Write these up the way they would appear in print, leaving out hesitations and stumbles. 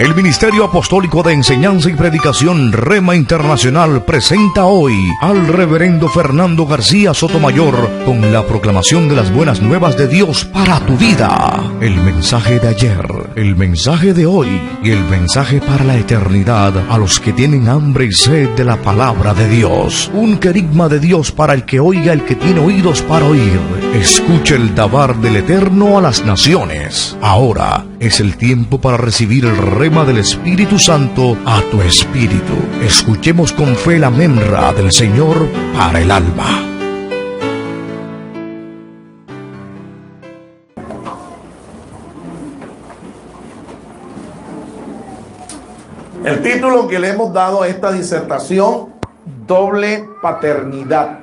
El Ministerio Apostólico de Enseñanza y Predicación Rema Internacional presenta hoy al Reverendo Fernando García Sotomayor con la proclamación de las buenas nuevas de Dios para tu vida. El mensaje de ayer, el mensaje de hoy y el mensaje para la eternidad a los que tienen hambre y sed de la palabra de Dios. Un querigma de Dios para el que oiga, el que tiene oídos para oír. Escuche el dabar del Eterno a las naciones. Ahora es el tiempo para recibir el rema del Espíritu Santo a tu espíritu. Escuchemos con fe la memra del Señor para el alma. El título que le hemos dado a esta disertación: doble paternidad.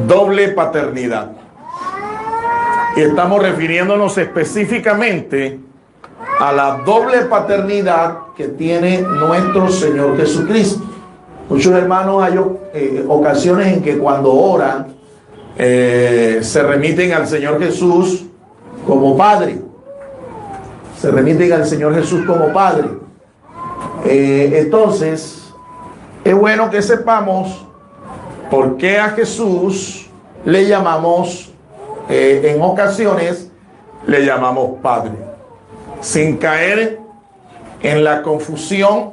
Doble paternidad. Y estamos refiriéndonos específicamente a la doble paternidad que tiene nuestro Señor Jesucristo. Muchos hermanos hay ocasiones en que cuando oran se remiten al Señor Jesús como Padre. Se remiten al Señor Jesús como Padre. Entonces, es bueno que sepamos por qué a Jesús le llamamos, en ocasiones, le llamamos Padre, sin caer en la confusión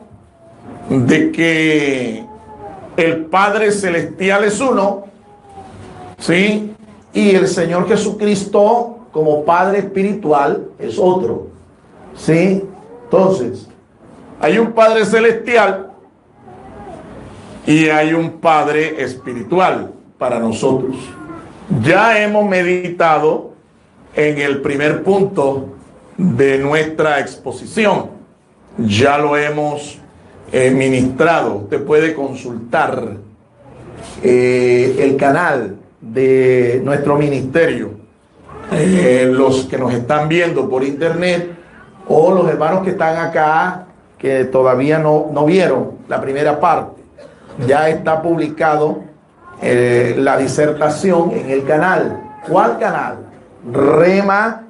de que el Padre Celestial es uno, ¿sí? Y el Señor Jesucristo como Padre Espiritual es otro, ¿sí? Entonces, hay un Padre Celestial y hay un Padre Espiritual para nosotros. Ya hemos meditado en el primer punto de nuestra exposición. Ya lo hemos ministrado. Usted puede consultar el canal de nuestro ministerio. Los que nos están viendo por internet o los hermanos que están acá que todavía no vieron la primera parte, ya está publicado la disertación en el canal. ¿Cuál canal? Rema_al-medio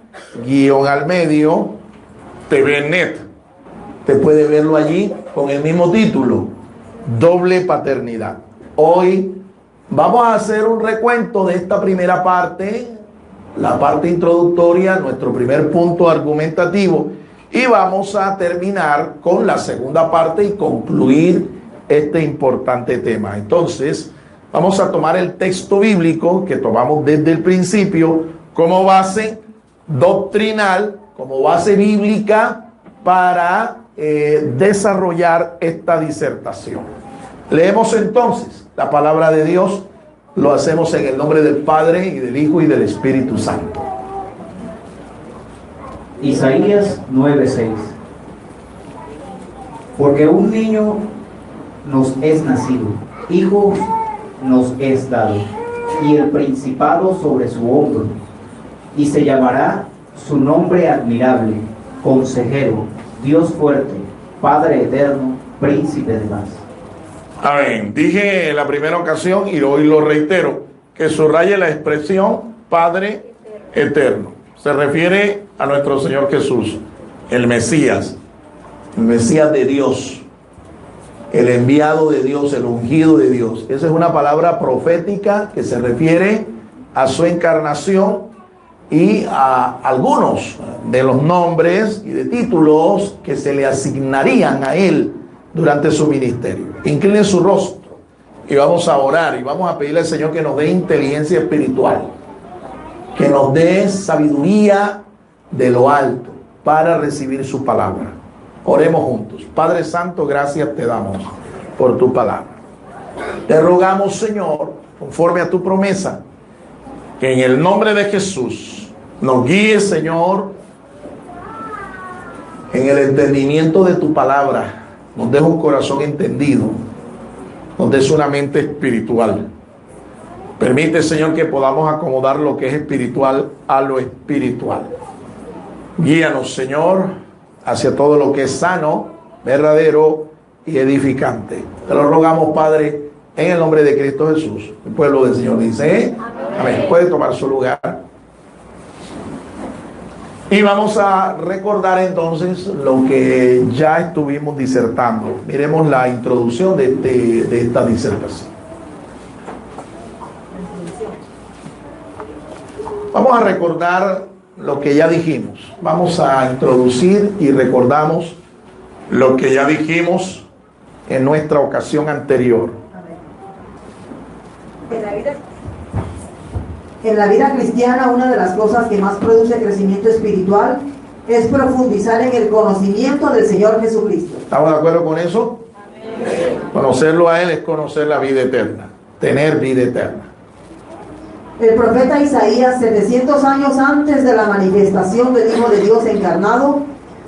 TV-net. Te puede verlo allí con el mismo título, doble paternidad. Hoy vamos a hacer un recuento de esta primera parte, la parte introductoria, nuestro primer punto argumentativo, y vamos a terminar con la segunda parte y concluir este importante tema. Entonces, vamos a tomar el texto bíblico que tomamos desde el principio como base doctrinal, como base bíblica para desarrollar esta disertación. Leemos entonces la palabra de Dios. Lo hacemos en el nombre del Padre y del Hijo y del Espíritu Santo. Isaías 9:6. Porque un niño nos es nacido, hijo nos es dado, y el principado sobre su hombro, y se llamará su nombre admirable, consejero, Dios fuerte, Padre eterno, príncipe de paz. Amén. Dije en la primera ocasión y hoy lo reitero, que subraye la expresión Padre eterno. Se refiere a nuestro Señor Jesús, el Mesías de Dios, el enviado de Dios, el ungido de Dios. Esa es una palabra profética que se refiere a su encarnación y a algunos de los nombres y de títulos que se le asignarían a él durante su ministerio. Incline su rostro y vamos a orar y vamos a pedirle al Señor que nos dé inteligencia espiritual, que nos dé sabiduría de lo alto para recibir su palabra. Oremos juntos. Padre Santo, gracias te damos por tu palabra. Te rogamos, Señor, conforme a tu promesa, que en el nombre de Jesús nos guíes, Señor, en el entendimiento de tu palabra. Nos des un corazón entendido, nos des una mente espiritual. Permite, Señor, que podamos acomodar lo que es espiritual a lo espiritual. Guíanos, Señor, hacia todo lo que es sano, verdadero y edificante. Te lo rogamos, Padre, en el nombre de Cristo Jesús. El pueblo del Señor dice, amén. Puede tomar su lugar. Y vamos a recordar entonces lo que ya estuvimos disertando. Miremos la introducción de esta disertación. Vamos a recordar lo que ya dijimos. Vamos a introducir y recordamos lo que ya dijimos en nuestra ocasión anterior. En la vida cristiana, una de las cosas que más produce crecimiento espiritual es profundizar en el conocimiento del Señor Jesucristo. ¿Estamos de acuerdo con eso? Amén. Conocerlo a Él es conocer la vida eterna, tener vida eterna. El profeta Isaías, 700 años antes de la manifestación del Hijo de Dios encarnado,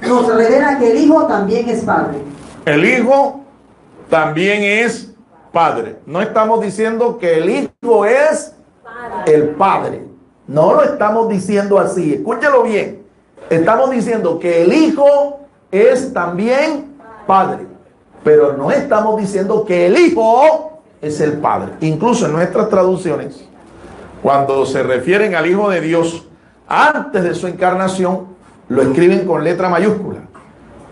nos revela que el Hijo también es Padre. El Hijo también es Padre. No estamos diciendo que el Hijo es el Padre. No lo estamos diciendo así. Escúchelo bien. Estamos diciendo que el Hijo es también Padre. Pero no estamos diciendo que el Hijo es el Padre. Incluso en nuestras traducciones, cuando se refieren al Hijo de Dios antes de su encarnación, lo escriben con letra mayúscula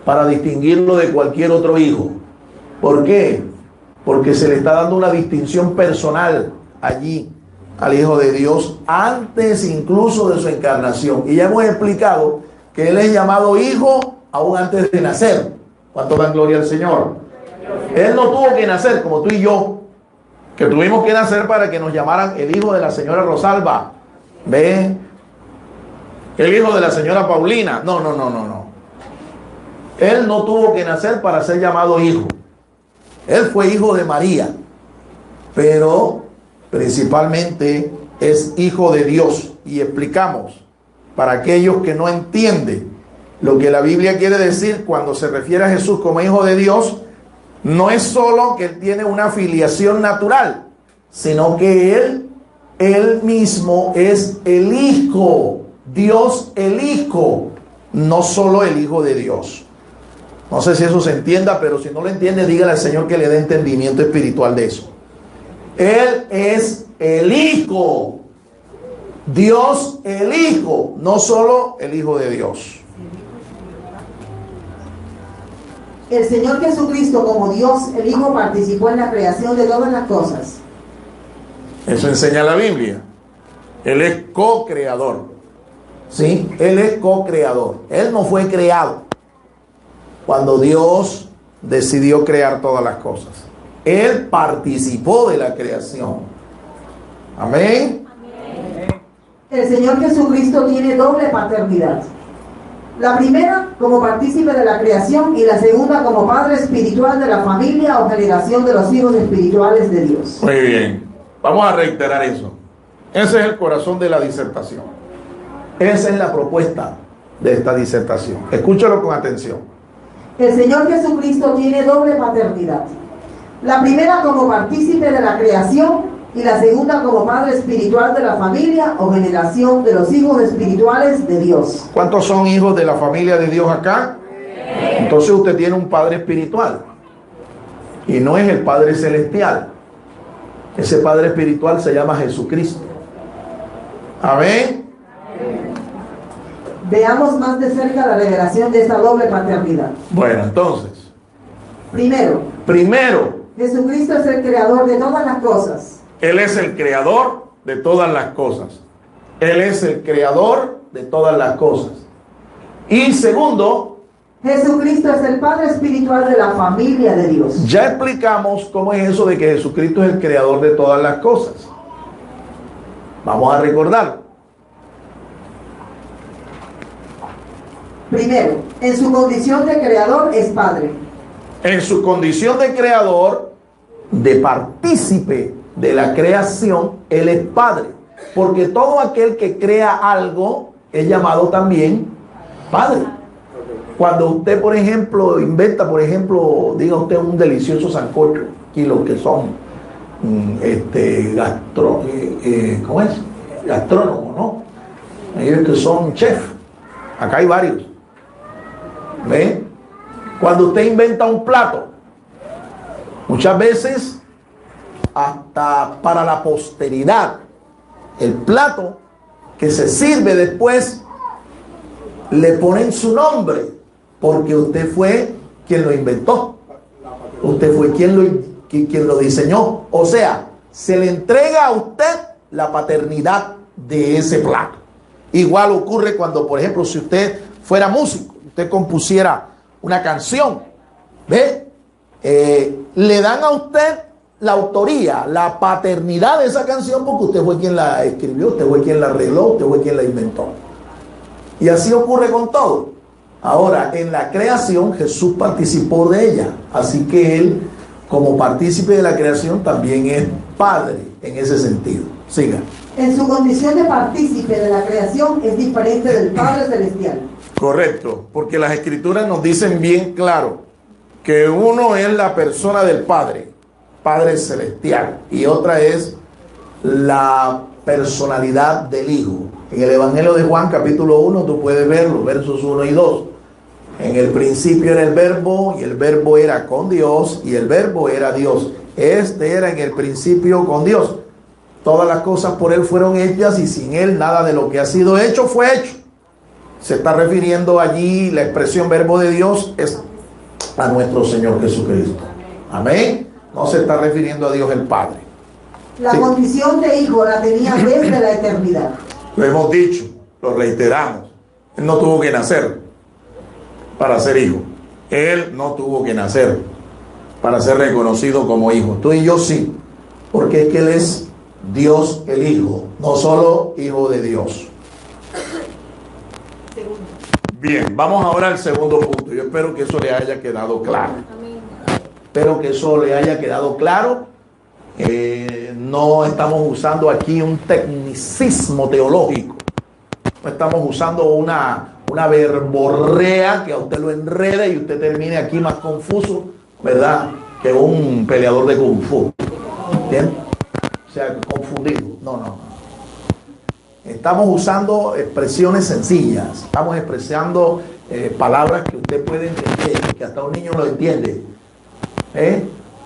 para distinguirlo de cualquier otro hijo. ¿Por qué? Porque se le está dando una distinción personal allí al Hijo de Dios antes incluso de su encarnación. Y ya hemos explicado que Él es llamado Hijo aún antes de nacer. ¿Cuánto dan gloria al Señor? Él no tuvo que nacer como tú y yo, que tuvimos que nacer para que nos llamaran el hijo de la señora Rosalba. ¿Ve? El hijo de la señora Paulina. No. Él no tuvo que nacer para ser llamado hijo. Él fue hijo de María, pero principalmente es hijo de Dios. Y explicamos, para aquellos que no entienden lo que la Biblia quiere decir cuando se refiere a Jesús como hijo de Dios, no es solo que Él tiene una filiación natural, sino que Él mismo es el Hijo, Dios el Hijo, no solo el Hijo de Dios. No sé si eso se entienda, pero si no lo entiende, dígale al Señor que le dé entendimiento espiritual de eso. Él es el Hijo, Dios el Hijo, no solo el Hijo de Dios. El Señor Jesucristo, como Dios, el Hijo, participó en la creación de todas las cosas. Eso enseña la Biblia. Él es co-creador. ¿Sí? Él es co-creador. Él no fue creado cuando Dios decidió crear todas las cosas. Él participó de la creación. Amén. El Señor Jesucristo tiene doble paternidad. La primera como partícipe de la creación y la segunda como padre espiritual de la familia o generación de los hijos espirituales de Dios. Muy bien, vamos a reiterar eso. Ese es el corazón de la disertación. Esa es la propuesta de esta disertación. Escúchalo con atención. El Señor Jesucristo tiene doble paternidad. La primera como partícipe de la creación y la segunda como padre espiritual de la familia o generación de los hijos espirituales de Dios. ¿Cuántos son hijos de la familia de Dios acá? Entonces usted tiene un padre espiritual y no es el Padre celestial. Ese Padre espiritual se llama Jesucristo. Amén. Veamos más de cerca la revelación de esta doble paternidad. Bueno, entonces, primero, Jesucristo es el creador de todas las cosas. Él es el creador de todas las cosas. Él es el creador de todas las cosas. Y segundo, Jesucristo es el Padre espiritual de la familia de Dios. Ya explicamos cómo es eso de que Jesucristo es el creador de todas las cosas. Vamos a recordar. Primero, en su condición de creador es Padre. En su condición de creador, de partícipe de la creación, Él es Padre. Porque todo aquel que crea algo es llamado también Padre. Cuando usted, por ejemplo, inventa, diga usted un delicioso sancocho, y los que son ¿cómo es? Gastrónomos, ¿no? Ellos que son chef. Acá hay varios. ¿Ve? Cuando usted inventa un plato, muchas veces hasta para la posteridad, el plato que se sirve después le ponen su nombre, porque usted fue quien lo inventó. Usted fue quien lo diseñó. O sea, se le entrega a usted la paternidad de ese plato. Igual ocurre cuando, por ejemplo, si usted fuera músico, usted compusiera una canción, ¿ve? Le dan a usted la autoría, la paternidad de esa canción, porque usted fue quien la escribió, usted fue quien la arregló, usted fue quien la inventó. Y así ocurre con todo. Ahora, en la creación Jesús participó de ella, así que Él, como partícipe de la creación, también es Padre en ese sentido. Siga. En su condición de partícipe de la creación es diferente del Padre Celestial. Correcto, porque las Escrituras nos dicen bien claro que uno es la persona del Padre, Padre Celestial, y otra es la personalidad del Hijo. En el Evangelio de Juan, capítulo 1, tú puedes verlo, versos 1 y 2. En el principio era el Verbo, y el Verbo era con Dios, y el Verbo era Dios. Este era en el principio con Dios. Todas las cosas por Él fueron hechas, y sin Él nada de lo que ha sido hecho fue hecho. Se está refiriendo allí, la expresión Verbo de Dios es a nuestro Señor Jesucristo. Amén. No se está refiriendo a Dios el Padre. La Sí. condición de hijo la tenía desde la eternidad. Lo hemos dicho, lo reiteramos. Él no tuvo que nacer para ser hijo. Él no tuvo que nacer para ser reconocido como hijo. Tú y yo sí, porque es que Él es Dios el Hijo, no solo Hijo de Dios. Bien, vamos ahora al segundo punto. Yo espero que eso le haya quedado claro. Espero que eso le haya quedado claro. No estamos usando aquí un tecnicismo teológico. No estamos usando una verborrea que a usted lo enrede y usted termine aquí más confuso, ¿verdad?, que un peleador de Kung Fu. ¿Entiendes? O sea, confundido. No. Estamos usando expresiones sencillas. Estamos expresando palabras que usted puede entender, que hasta un niño lo entiende.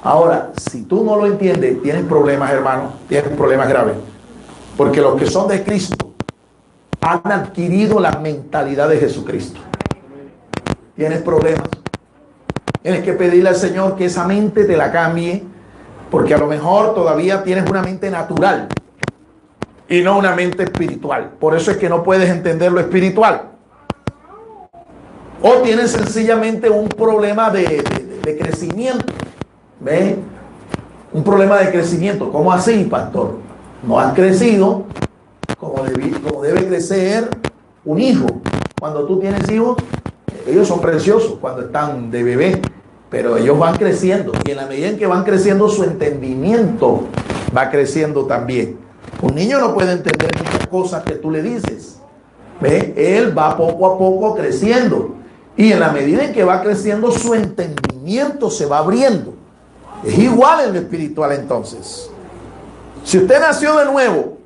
Ahora, si tú no lo entiendes, tienes problemas, hermano, tienes problemas graves. Porque los que son de Cristo han adquirido la mentalidad de Jesucristo. Tienes problemas. Tienes que pedirle al Señor que esa mente te la cambie, porque a lo mejor todavía tienes una mente natural y no una mente espiritual. Por eso es que no puedes entender lo espiritual. O tienes sencillamente un problema de crecimiento. ¿Ve? Un problema de crecimiento. ¿Cómo así, pastor? No has crecido como debe crecer un hijo. Cuando tú tienes hijos, ellos son preciosos cuando están de bebé, pero ellos van creciendo, y en la medida en que van creciendo, su entendimiento va creciendo también. Un niño no puede entender muchas cosas que tú le dices. ¿Ve? Él va poco a poco creciendo, y en la medida en que va creciendo, su entendimiento se va abriendo. Es igual en lo espiritual. Entonces, si usted nació de nuevo,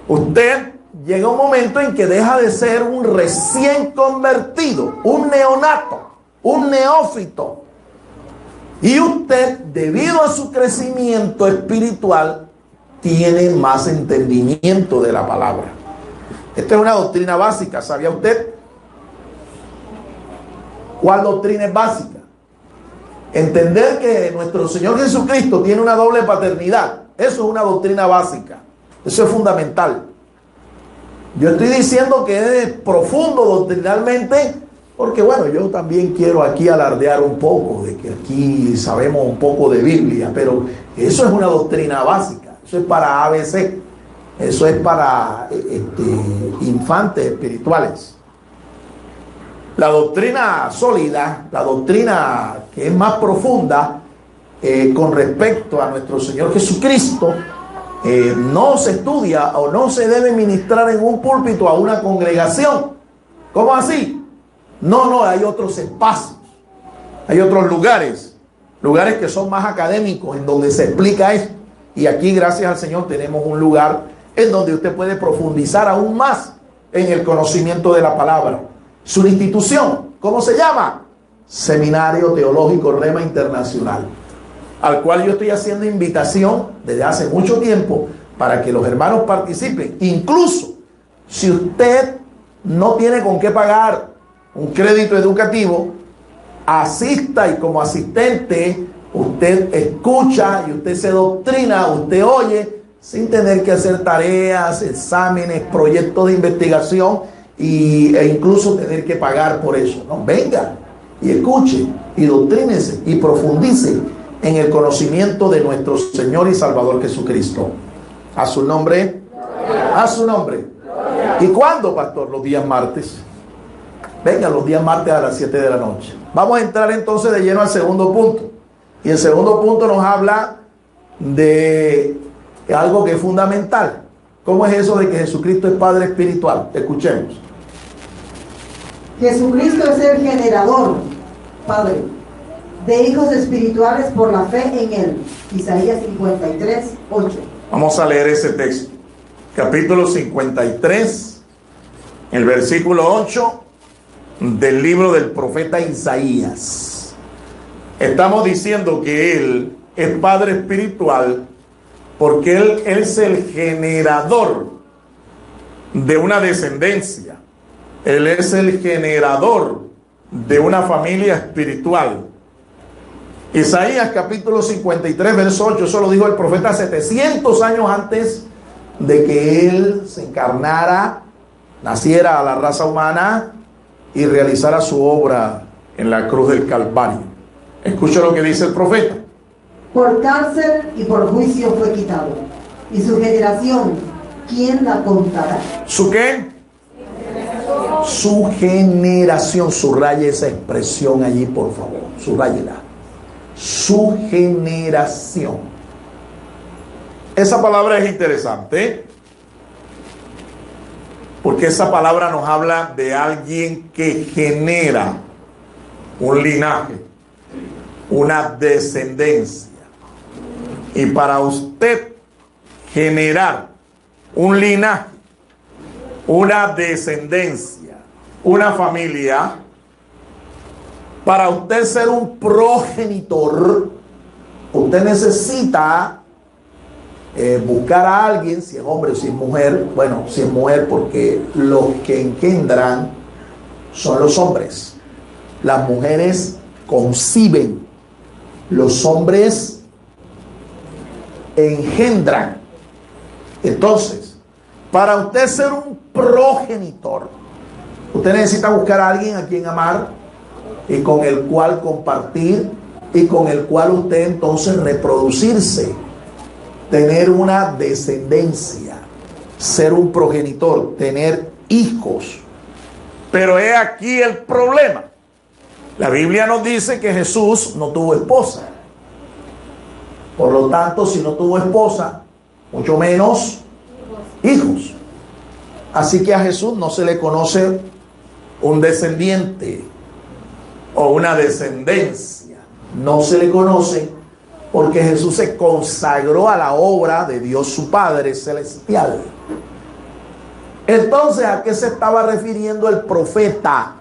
usted llega un momento en que deja de ser un recién convertido, un neonato, un neófito, y usted, debido a su crecimiento espiritual, tiene más entendimiento de la palabra. Esta es una doctrina básica, ¿sabía usted? ¿Cuál doctrina es básica? Entender que nuestro Señor Jesucristo tiene una doble paternidad. Eso es una doctrina básica. Eso es fundamental. Yo estoy diciendo que es profundo doctrinalmente, porque bueno, yo también quiero aquí alardear un poco de que aquí sabemos un poco de Biblia, pero eso es una doctrina básica. Eso es para ABC. Eso es para infantes espirituales. La doctrina sólida, la doctrina que es más profunda con respecto a nuestro Señor Jesucristo, no se estudia o no se debe ministrar en un púlpito a una congregación. ¿Cómo así? No, hay otros espacios, hay otros lugares que son más académicos en donde se explica esto. Y aquí, gracias al Señor, tenemos un lugar en donde usted puede profundizar aún más en el conocimiento de la palabra. Su institución, ¿cómo se llama? Seminario Teológico Rema Internacional, al cual yo estoy haciendo invitación desde hace mucho tiempo para que los hermanos participen. Incluso si usted no tiene con qué pagar un crédito educativo, asista, y como asistente usted escucha y usted se doctrina, usted oye, sin tener que hacer tareas, exámenes, proyectos de investigación e incluso tener que pagar por eso. No, venga y escuche y doctrínese y profundice en el conocimiento de nuestro Señor y Salvador Jesucristo. A su nombre, a su nombre. ¿Y cuándo, pastor? Los días martes. Venga, los días martes a las 7 de la noche. Vamos a entrar entonces de lleno al segundo punto. Y el segundo punto nos habla de algo que es fundamental. ¿Cómo es eso de que Jesucristo es Padre espiritual? Escuchemos. Jesucristo es el generador, Padre, de hijos espirituales por la fe en Él. Isaías 53, 8. Vamos a leer ese texto. Capítulo 53, el versículo 8 del libro del profeta Isaías. Estamos diciendo que Él es Padre espiritual porque Él es el generador de una descendencia. Él es el generador de una familia espiritual. Isaías capítulo 53, verso 8, eso lo dijo el profeta 700 años antes de que Él se encarnara, naciera a la raza humana y realizara su obra en la cruz del Calvario. Escucha lo que dice el profeta. Por cárcel y por juicio fue quitado. Y su generación, ¿quién la contará? ¿Su qué? Su generación. Subraye esa expresión allí, por favor. Subráyela. Su generación. Esa palabra es interesante, porque esa palabra nos habla de alguien que genera un linaje, una descendencia. Y para usted generar un linaje, una descendencia, una familia, para usted ser un progenitor, usted necesita buscar a alguien, si es hombre o si es mujer. Bueno, si es mujer, porque los que engendran son los hombres. Las mujeres conciben, los hombres engendran. Entonces, para usted ser un progenitor, usted necesita buscar a alguien a quien amar y con el cual compartir y con el cual usted entonces reproducirse, tener una descendencia, ser un progenitor, tener hijos. Pero he aquí el problema. La Biblia nos dice que Jesús no tuvo esposa. Por lo tanto, si no tuvo esposa, mucho menos hijos. Así que a Jesús no se le conoce un descendiente o una descendencia. No se le conoce porque Jesús se consagró a la obra de Dios su Padre celestial. Entonces, ¿a qué se estaba refiriendo el profeta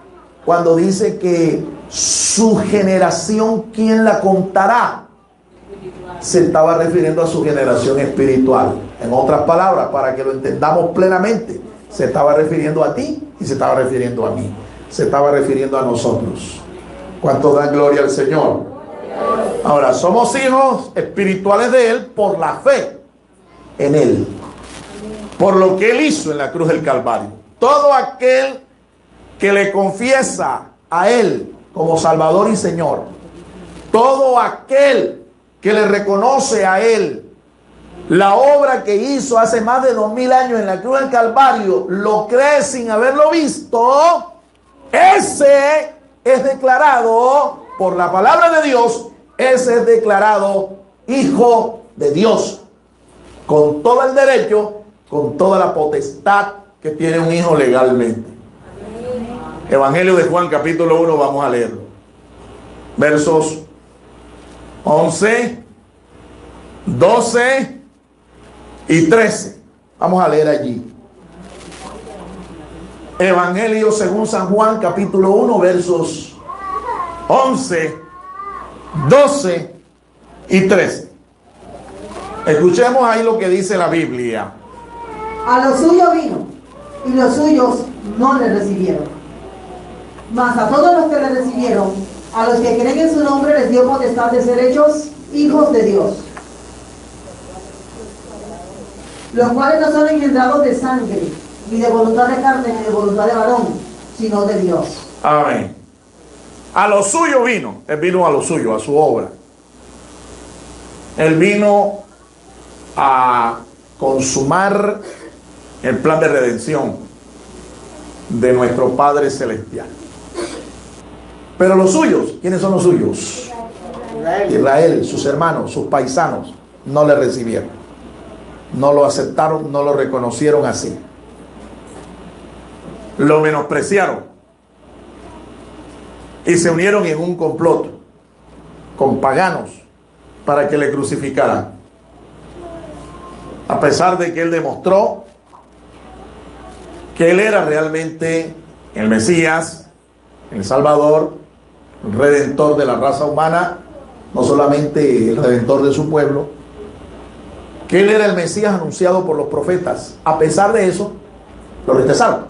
cuando dice que su generación, ¿quién la contará? Se estaba refiriendo a su generación espiritual. En otras palabras, para que lo entendamos plenamente, se estaba refiriendo a ti y se estaba refiriendo a mí. Se estaba refiriendo a nosotros. ¿Cuántos dan gloria al Señor? Ahora, somos hijos espirituales de Él por la fe en Él, por lo que Él hizo en la cruz del Calvario. Todo aquel que le confiesa a Él como Salvador y Señor, todo aquel que le reconoce a Él la obra que hizo hace más de 2000 años en la cruz del Calvario, lo cree sin haberlo visto, ese es declarado por la palabra de Dios, ese es declarado hijo de Dios, con todo el derecho, con toda la potestad que tiene un hijo legalmente. Evangelio de Juan capítulo 1, vamos a leerlo. Versos 11, 12 y 13. Vamos a leer allí. Evangelio según San Juan capítulo 1, versos 11, 12 y 13. Escuchemos ahí lo que dice la Biblia. A lo suyo vino, y los suyos no le recibieron. Mas a todos los que le recibieron, a los que creen en su nombre, les dio potestad de ser hechos hijos de Dios, los cuales no son engendrados de sangre, ni de voluntad de carne, ni de voluntad de varón, sino de Dios. Amén. A lo suyo vino. Él vino a lo suyo, a su obra. Él vino a consumar el plan de redención de nuestro Padre Celestial. Pero los suyos, ¿quiénes son los suyos? Israel, sus hermanos, sus paisanos, no le recibieron. No lo aceptaron, no lo reconocieron así. Lo menospreciaron. Y se unieron en un complot con paganos para que le crucificaran. A pesar de que él demostró que él era realmente el Mesías, el Salvador, el Redentor de la raza humana, no solamente el Redentor de su pueblo, que él era el Mesías anunciado por los profetas. A pesar de eso, lo rechazaron.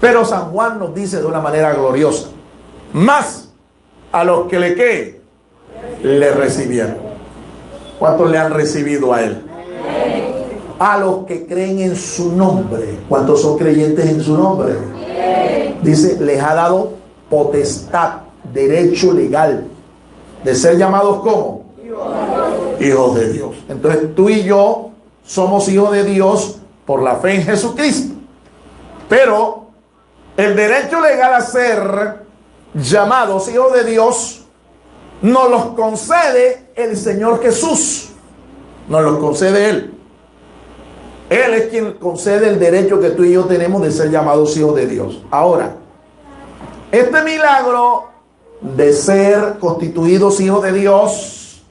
Pero San Juan nos dice de una manera gloriosa: más a los que le recibieron. ¿Cuántos le han recibido a él? A los que creen en su nombre. ¿Cuántos son creyentes en su nombre? Dice, les ha dado potestad, derecho legal de ser llamados como hijos de Dios. Entonces tú y yo somos hijos de Dios por la fe en Jesucristo. Pero el derecho legal a ser llamados hijos de Dios nos los concede el Señor Jesús. Nos los concede Él. Él es quien concede el derecho que tú y yo tenemos de ser llamados hijos de Dios. Ahora, este milagro de ser constituidos hijos de Dios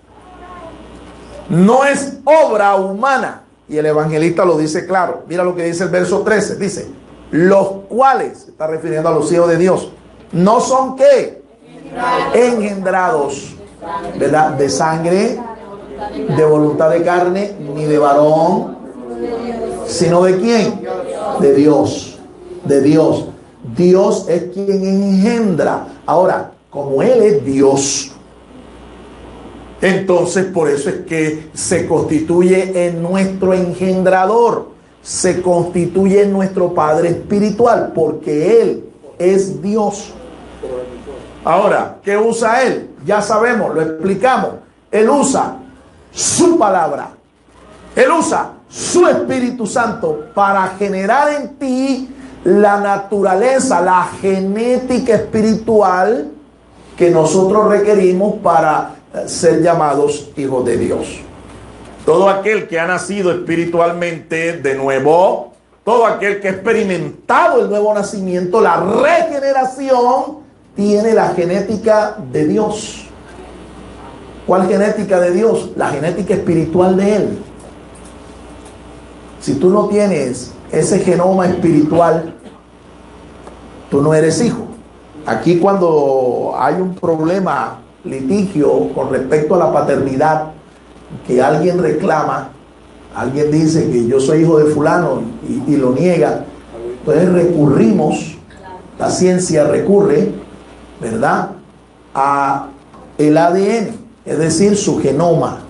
no es obra humana. Y el evangelista lo dice claro. Mira lo que dice el verso 13. Dice, los cuales, se está refiriendo a los hijos de Dios, no son ¿qué? Engendrados, ¿verdad? De sangre, de voluntad de carne, ni de varón, sino ¿de quién? De Dios. De Dios. Dios es quien engendra. Ahora, como Él es Dios, entonces por eso es que se constituye en nuestro engendrador, se constituye en nuestro Padre espiritual, porque Él es Dios. Ahora, ¿qué usa Él? Ya sabemos, lo explicamos. Él usa su palabra. Él usa su Espíritu Santo para generar en ti la naturaleza, la genética espiritual que nosotros requerimos para ser llamados hijos de Dios. Todo aquel que ha nacido espiritualmente de nuevo, todo aquel que ha experimentado el nuevo nacimiento, la regeneración, tiene la genética de Dios. ¿Cuál genética de Dios? La genética espiritual de Él. Si tú no tienes ese genoma espiritual, tú no eres hijo. Aquí cuando hay un problema, litigio con respecto a la paternidad, que alguien reclama, alguien dice que yo soy hijo de fulano y lo niega, entonces recurrimos, la ciencia recurre, ¿verdad?, a el ADN, es decir, su genoma,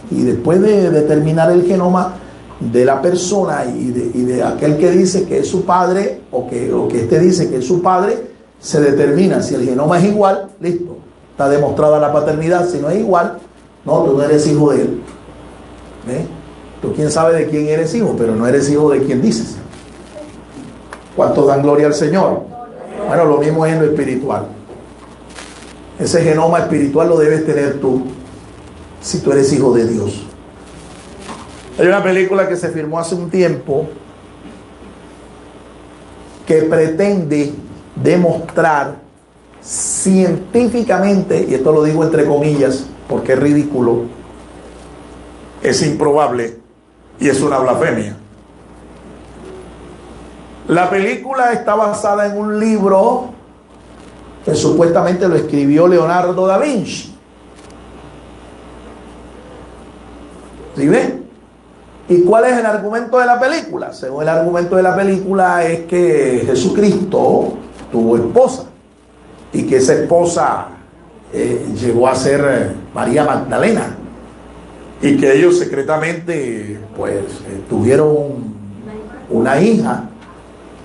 y después de determinar el genoma de la persona y de aquel que dice que es su padre o que este dice que es su padre, se determina si el genoma es igual, listo, está demostrada la paternidad. Si no es igual, no, tú no eres hijo de él. Tú quién sabe de quién eres hijo, pero no eres hijo de quien dices. ¿Cuántos dan gloria al Señor? Bueno, lo mismo es en lo espiritual. Ese genoma espiritual lo debes tener tú si tú eres hijo de Dios. Hay una película que se filmó hace un tiempo que pretende demostrar científicamente, y esto lo digo entre comillas porque es ridículo, es improbable y es una blasfemia. La película está basada en un libro que supuestamente lo escribió Leonardo da Vinci. ¿Sí ven? ¿Y cuál es el argumento de la película? Según el argumento de la película es que Jesucristo tuvo esposa y que esa esposa llegó a ser María Magdalena y que ellos secretamente pues tuvieron una hija,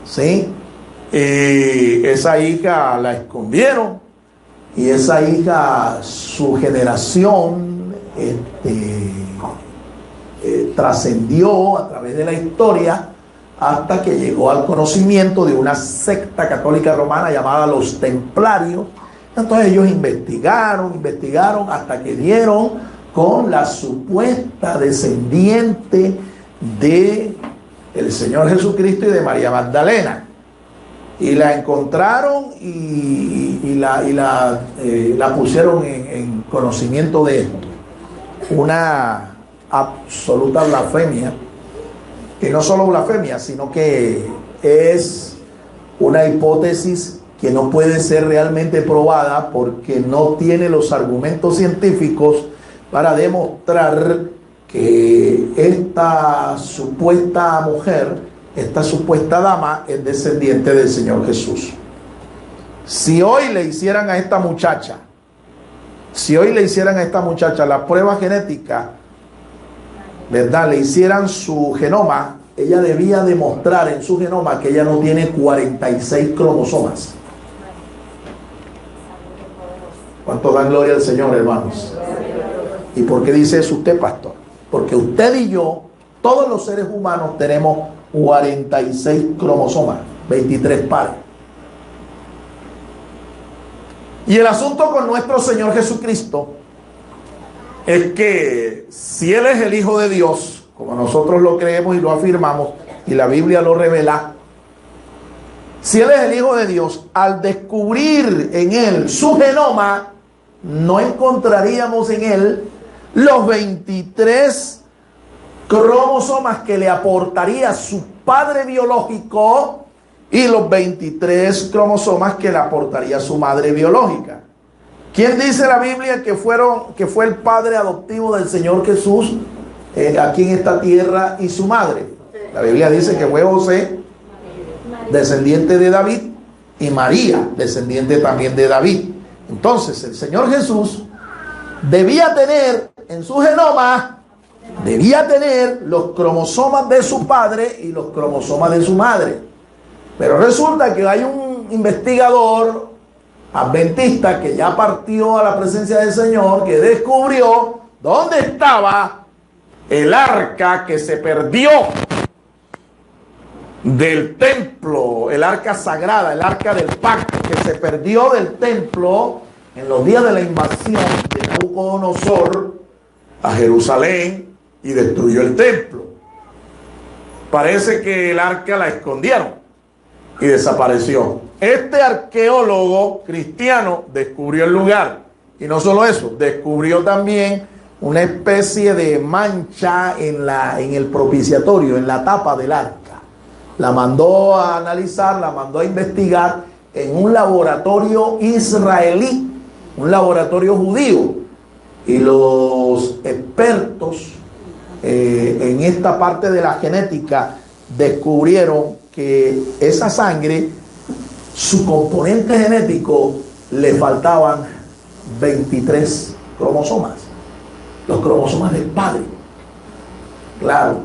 ¿sí? Y esa hija la escondieron y esa hija, su generación trascendió a través de la historia hasta que llegó al conocimiento de una secta católica romana llamada los Templarios. Entonces ellos investigaron hasta que dieron con la supuesta descendiente de el Señor Jesucristo y de María Magdalena, y la encontraron y la pusieron en conocimiento de esto. Una absoluta blasfemia, que no solo blasfemia, sino que es una hipótesis que no puede ser realmente probada porque no tiene los argumentos científicos para demostrar que esta supuesta mujer, esta supuesta dama, es descendiente del Señor Jesús. Si hoy le hicieran a esta muchacha la prueba genética, ¿verdad? Le hicieran su genoma, ella debía demostrar en su genoma que ella no tiene 46 cromosomas. ¿Cuánto dan gloria al Señor, hermanos? ¿Y por qué dice eso usted, pastor? Porque usted y yo, todos los seres humanos, tenemos 46 cromosomas, 23 pares. Y el asunto con nuestro Señor Jesucristo es que si Él es el Hijo de Dios, como nosotros lo creemos y lo afirmamos, y la Biblia lo revela, si Él es el Hijo de Dios, al descubrir en Él su genoma, no encontraríamos en Él los 23 cromosomas que le aportaría su padre biológico y los 23 cromosomas que le aportaría su madre biológica. ¿Quién dice la Biblia que fue el padre adoptivo del Señor Jesús aquí en esta tierra y su madre? La Biblia dice que fue José, descendiente de David, y María, descendiente también de David. Entonces el Señor Jesús debía tener en su genoma, los cromosomas de su padre y los cromosomas de su madre. Pero resulta que hay un investigador adventista que ya partió a la presencia del Señor, que descubrió dónde estaba el arca que se perdió del templo, el arca sagrada, el arca del pacto, que se perdió del templo en los días de la invasión de Nabucodonosor a Jerusalén y destruyó el templo. Parece que el arca la escondieron y desapareció. Este arqueólogo cristiano descubrió el lugar, y no solo eso, descubrió también una especie de mancha en el propiciatorio, en la tapa del arca. La mandó a analizar, la mandó a investigar en un laboratorio israelí, un laboratorio judío, y los expertos en esta parte de la genética descubrieron que esa sangre, su componente genético, le faltaban 23 cromosomas, los cromosomas del padre. Claro,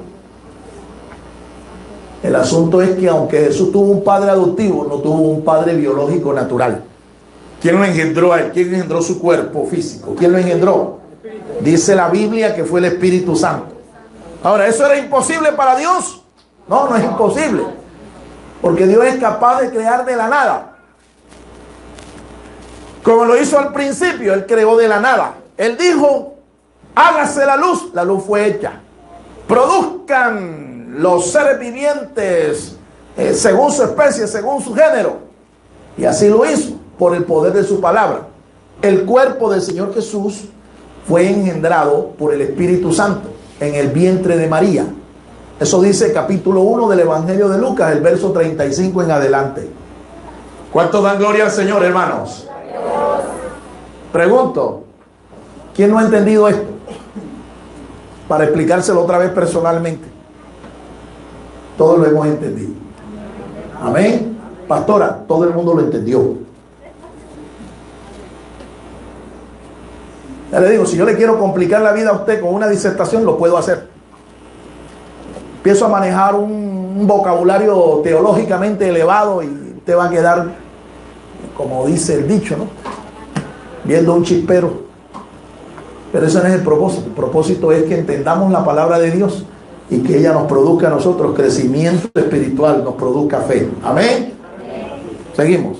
el asunto es que aunque Jesús tuvo un padre adoptivo, no tuvo un padre biológico natural. ¿Quién lo engendró a él? ¿Quién engendró su cuerpo físico? ¿Quién lo engendró? Dice la Biblia que fue el Espíritu Santo. Ahora, ¿eso era imposible para Dios? No, no es imposible, porque Dios es capaz de crear de la nada. Como lo hizo al principio, Él creó de la nada. Él dijo, hágase la luz fue hecha. Produzcan los seres vivientes según su especie, según su género. Y así lo hizo, por el poder de su palabra. El cuerpo del Señor Jesús fue engendrado por el Espíritu Santo en el vientre de María. Eso dice capítulo 1 del Evangelio de Lucas, el verso 35 en adelante. ¿Cuántos dan gloria al Señor, hermanos? Pregunto, ¿quién no ha entendido esto? para explicárselo otra vez personalmente. Todos lo hemos entendido. Amén. Pastora, todo el mundo lo entendió. Ya le digo, si yo le quiero complicar la vida a usted con una disertación, lo puedo hacer. Empiezo a manejar un vocabulario teológicamente elevado y usted va a quedar, como dice el dicho, ¿no? Viendo un chispero. Pero ese no es el propósito. El propósito es que entendamos la palabra de Dios y que ella nos produzca a nosotros crecimiento espiritual, nos produzca fe. Amén. Seguimos.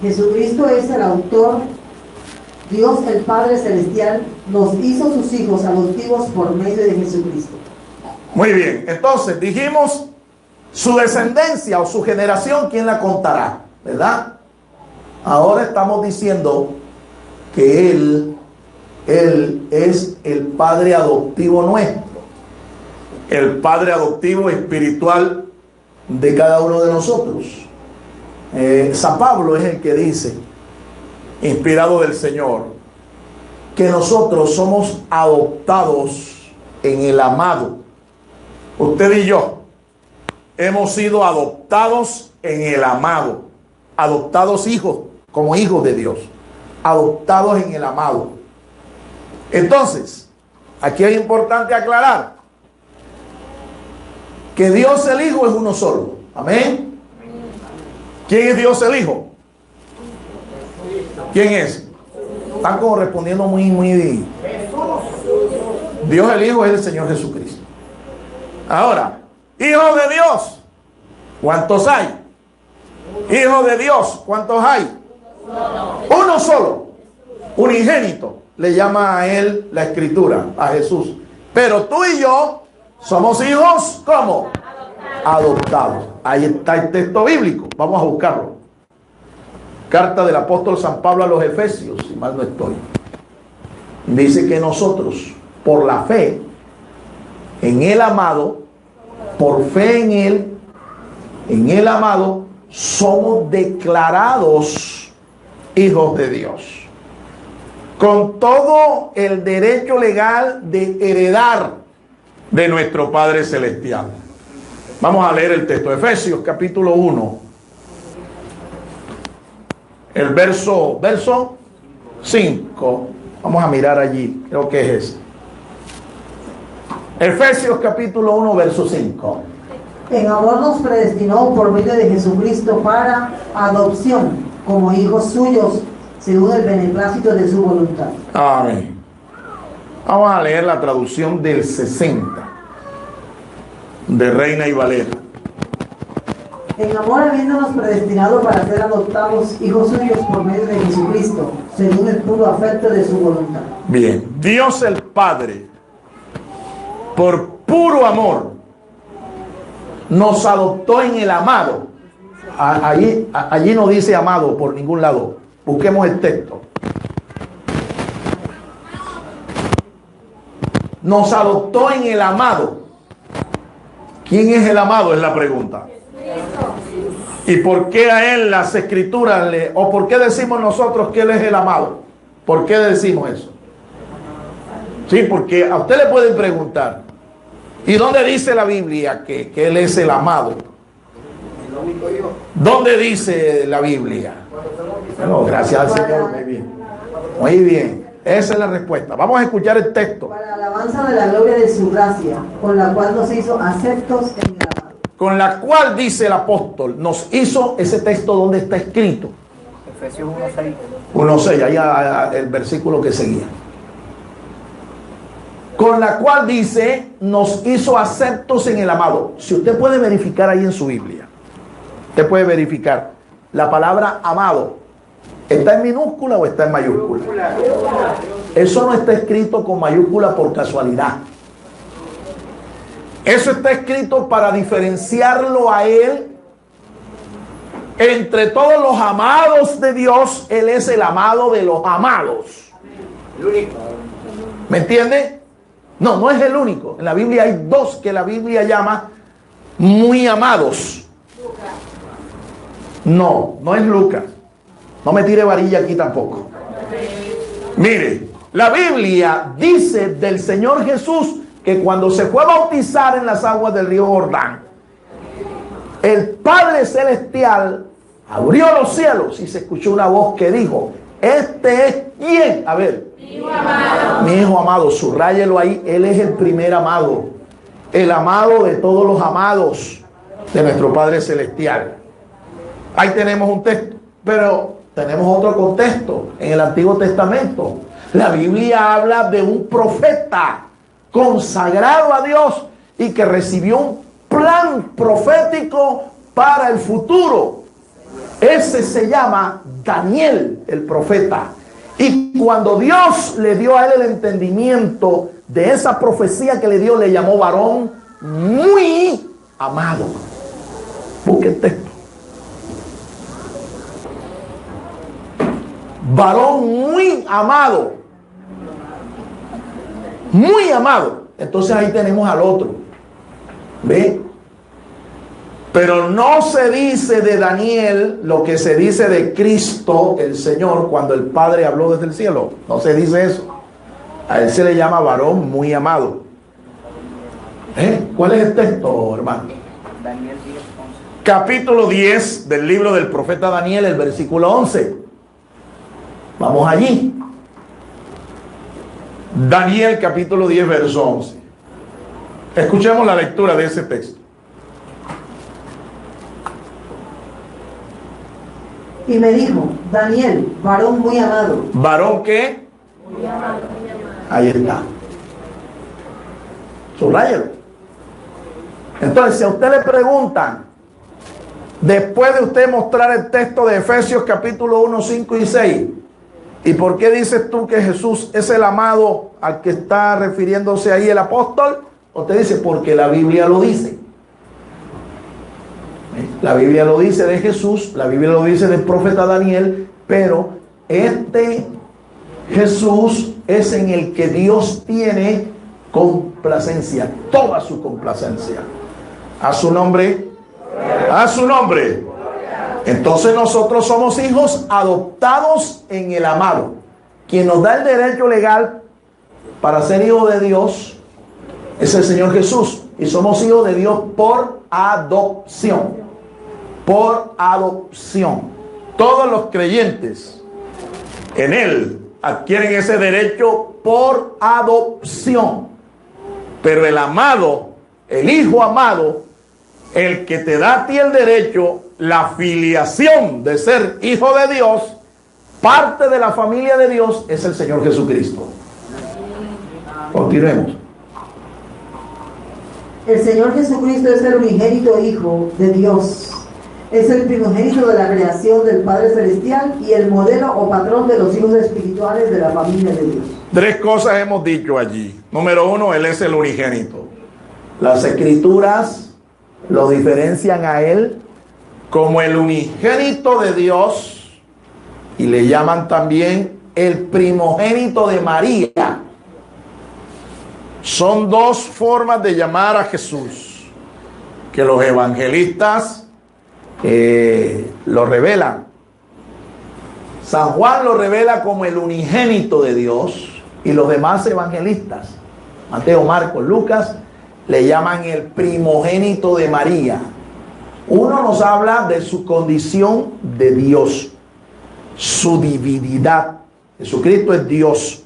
Jesucristo es el autor. Dios el Padre Celestial nos hizo sus hijos adoptivos por medio de Jesucristo. Muy bien, entonces dijimos su descendencia o su generación, ¿quién la contará? ¿Verdad? Ahora estamos diciendo que Él es el Padre adoptivo nuestro, el Padre adoptivo espiritual de cada uno de nosotros. San Pablo es el que dice, inspirado del Señor, que nosotros somos adoptados en el amado. Usted y yo hemos sido adoptados en el amado, adoptados hijos, como hijos de Dios, adoptados en el amado. Entonces, aquí es importante aclarar que Dios el Hijo es uno solo. Amén. ¿Quién es Dios el Hijo? ¿Quién es? Están como respondiendo muy. Dios el Hijo es el Señor Jesucristo. Ahora, hijos de Dios, ¿cuántos hay? Hijos de Dios, ¿cuántos hay? Uno solo, unigénito, le llama a él la Escritura, a Jesús. Pero tú y yo somos hijos, ¿cómo? Adoptados. Ahí está el texto bíblico, vamos a buscarlo. Carta del apóstol San Pablo a los Efesios, si mal no estoy. Dice que nosotros, por la fe en el amado, por fe en el amado, somos declarados hijos de Dios, con todo el derecho legal de heredar de nuestro Padre Celestial. Vamos a leer el texto, Efesios capítulo 1, el verso 5. Vamos a mirar allí, creo que es ese. Efesios capítulo 1, verso 5. En amor nos predestinó por medio de Jesucristo para adopción como hijos suyos según el beneplácito de su voluntad. Amén. Vamos a leer la traducción del 60 de Reina y Valera. En amor habiéndonos predestinado para ser adoptados hijos suyos por medio de Jesucristo según el puro afecto de su voluntad. Bien, Dios el Padre, por puro amor, nos adoptó en el amado. Allí no dice amado por ningún lado. Busquemos el texto. Nos adoptó en el amado. ¿Quién es el amado? Es la pregunta. ¿Y por qué a él las escrituras o por qué decimos nosotros que él es el amado? ¿Por qué decimos eso? Sí, porque a usted le pueden preguntar, ¿y dónde dice la Biblia que él es el amado? ¿Dónde dice la Biblia? Bueno, gracias al Señor. Muy bien. Muy bien. Esa es la respuesta. Vamos a escuchar el texto. Para alabanza de la gloria de su gracia, con la cual nos hizo aceptos en el amado. Con la cual, dice el apóstol, nos hizo ese texto donde está escrito. Efesios 1:6. 1:6, ahí el versículo que seguía. Con la cual dice, nos hizo aceptos en el amado. Si usted puede verificar ahí en su Biblia, usted puede verificar la palabra amado. ¿Está en minúscula o está en mayúscula? Eso no está escrito con mayúscula por casualidad. Eso está escrito para diferenciarlo a él. Entre todos los amados de Dios, él es el amado de los amados. ¿Me entiende? No, no es el único. En la Biblia hay dos que la Biblia llama muy amados. No, no es Lucas. No me tire varilla aquí tampoco. Mire, la Biblia dice del Señor Jesús que cuando se fue a bautizar en las aguas del río Jordán, el Padre Celestial abrió los cielos y se escuchó una voz que dijo: este es ¿quién? A ver, mi hijo amado. Mi hijo amado, subráyelo ahí. Él es el primer amado, el amado de todos los amados de nuestro Padre Celestial. Ahí tenemos un texto, pero tenemos otro contexto en el Antiguo Testamento. La Biblia habla de un profeta consagrado a Dios y que recibió un plan profético para el futuro. Ese se llama Daniel, el profeta. Y cuando Dios le dio a él el entendimiento de esa profecía que le dio, le llamó varón muy amado. Busque el texto. Varón muy amado. Muy amado. Entonces ahí tenemos al otro. ¿Ve? Pero no se dice de Daniel lo que se dice de Cristo, el Señor, cuando el Padre habló desde el cielo. No se dice eso. A él se le llama varón muy amado. ¿Cuál es el texto, hermano? Daniel 10, 11. Capítulo 10 del libro del profeta Daniel, el versículo 11. Vamos allí. Daniel capítulo 10, verso 11. Escuchemos la lectura de ese texto. Y me dijo: Daniel, varón muy amado. ¿Varón qué? Muy amado. Ahí está. Subráyelo. Entonces, si a usted le preguntan, después de usted mostrar el texto de Efesios capítulo 1, 5 y 6, ¿y por qué dices tú que Jesús es el amado al que está refiriéndose ahí el apóstol? Usted dice: porque la Biblia lo dice. La Biblia lo dice de Jesús, la Biblia lo dice del profeta Daniel, pero este Jesús es en el que Dios tiene complacencia, toda su complacencia. A su nombre, a su nombre. Entonces nosotros somos hijos adoptados en el amado. Quien nos da el derecho legal para ser hijos de Dios es el Señor Jesús. Y somos hijos de Dios por adopción. Por adopción. Todos los creyentes en Él adquieren ese derecho por adopción. Pero el amado, el hijo amado, el que te da a ti el derecho, la filiación de ser hijo de Dios, parte de la familia de Dios, es el Señor Jesucristo. Continuemos. El Señor Jesucristo es el unigénito Hijo de Dios. Es el primogénito de la creación del Padre Celestial y el modelo o patrón de los hijos espirituales de la familia de Dios. Tres cosas hemos dicho allí. Número uno, Él es el unigénito. Las Escrituras lo diferencian a Él como el unigénito de Dios y le llaman también el primogénito de María. Son dos formas de llamar a Jesús que los evangelistas lo revelan. San Juan lo revela como el unigénito de Dios y los demás evangelistas, Mateo, Marcos, Lucas, le llaman el primogénito de María. Uno nos habla de su condición de Dios, su divinidad. Jesucristo es Dios,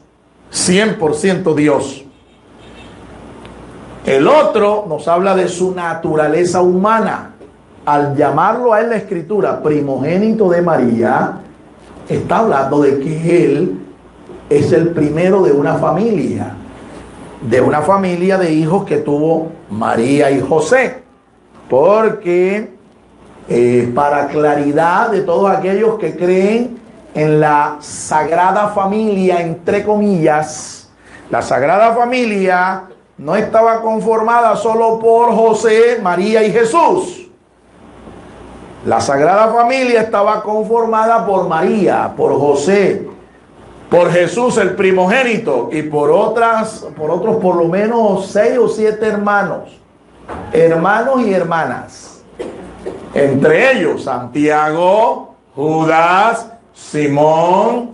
100% Dios. El otro nos habla de su naturaleza humana. Al llamarlo a él la Escritura primogénito de María, está hablando de que él es el primero de una familia de hijos que tuvo María y José. Porque para claridad de todos aquellos que creen en la Sagrada Familia, entre comillas, la Sagrada Familia no estaba conformada solo por José, María y Jesús. La Sagrada Familia estaba conformada por María, por José, por Jesús el primogénito y por otros por lo menos 6 o 7 hermanos y hermanas. Entre ellos Santiago, Judas, Simón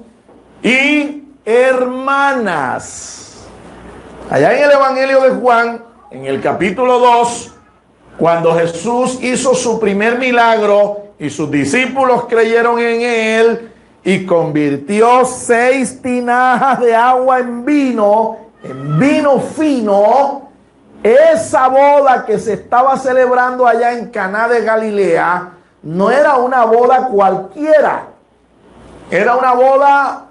y hermanas. Allá en el Evangelio de Juan, en el capítulo 2, cuando Jesús hizo su primer milagro y sus discípulos creyeron en él y convirtió 6 tinajas de agua en vino fino, esa boda que se estaba celebrando allá en Caná de Galilea no era una boda cualquiera, era una boda